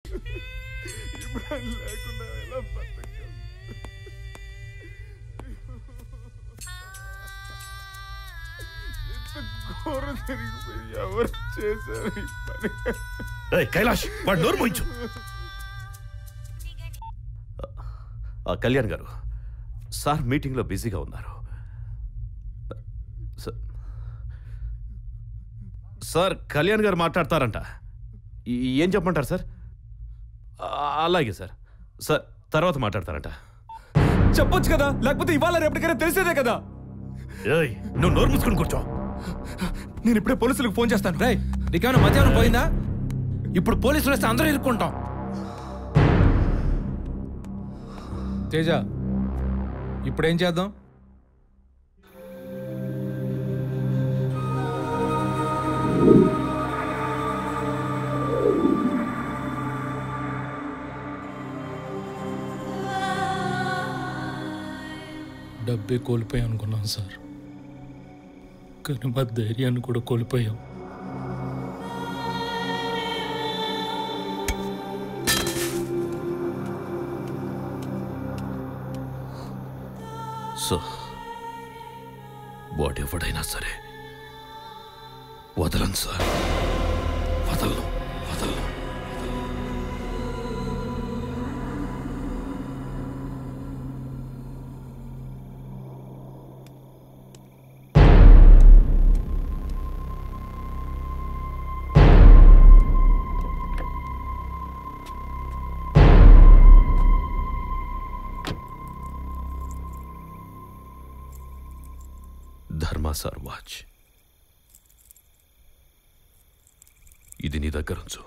ఇప్పుడు అది లేకుండా ఎలా బతకాలి? ఎంత ఘోరం జరిగిపోయి ఎవరు చేశారు ఈ పని? కైలాష్ వాడు నోరు మోయించు. కళ్యాణ్ గారు, సార్ మీటింగ్లో బిజీగా ఉన్నారు. సార్ కళ్యాణ్ గారు మాట్లాడతారంట. ఏం చెప్పమంటారు సార్? అలాగే సార్. సార్ తర్వాత మాట్లాడతారంట. చెప్పొచ్చు కదా, లేకపోతే ఇవాళ రేపటికైనా తెలిసేదే కదా. నువ్వు నోరు మూసుకుని కూర్చో. నేను ఇప్పుడే పోలీసులకు ఫోన్ చేస్తాను. రేయ్, నీకేమైనా మధ్యాహ్నం పోయిందా? ఇప్పుడు పోలీసులు వస్తే అందరూ ఇరుక్కుంటాం. తేజ, ఇప్పుడేం చేద్దాం? డబ్బే కోల్పోయాం అనుకున్నాం సార్, కానీ మా ధైర్యాన్ని కూడా కోల్పోయాం. సో వాడెవడైనా సరే వదలను సార్, వదలను వదలను. ధర్మా సార్ వాచ్ ఇది నీ దగ్గరుంచు.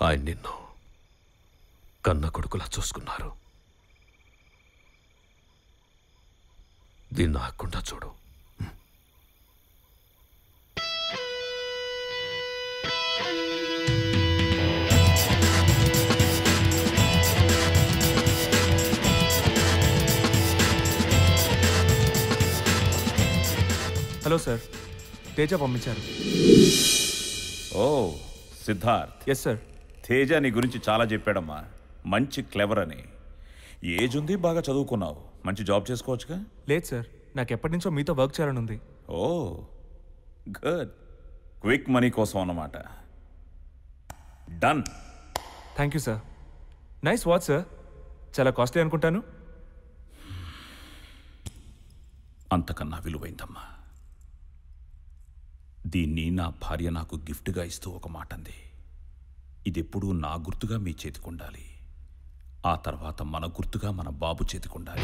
ఆయన నిన్ను కన్న కొడుకులా చూసుకున్నారు. దీన్ని ఆకుండా చూడు. హలో సార్, తేజ పంపించారు. ఓ సిద్ధార్థ్. Yes sir. తేజ నీ గురించి చాలా చెప్పాడమ్మా. మంచి క్లెవర్ అని. ఏజ్ ఉంది, బాగా చదువుకున్నావు, మంచి జాబ్ చేసుకోవచ్చుగా. లేదు సార్, నాకు ఎప్పటి నుంచో మీతో వర్క్ చేయాలని ఉంది. ఓ గుడ్. క్విక్ మనీ కోసం అన్నమాట. Done. Thank you sir. Nice watch sir. చాలా కాస్ట్లీ అనుకుంటాను. అంతకన్నా విలువైందమ్మా. దీన్ని నా భార్య నాకు గిఫ్ట్గా ఇస్తూ ఒక మాట అంది. ఇదెప్పుడూ నా గుర్తుగా మీ చేతికుండాలి, ఆ తర్వాత మన గుర్తుగా మన బాబు చేతికుండాలి.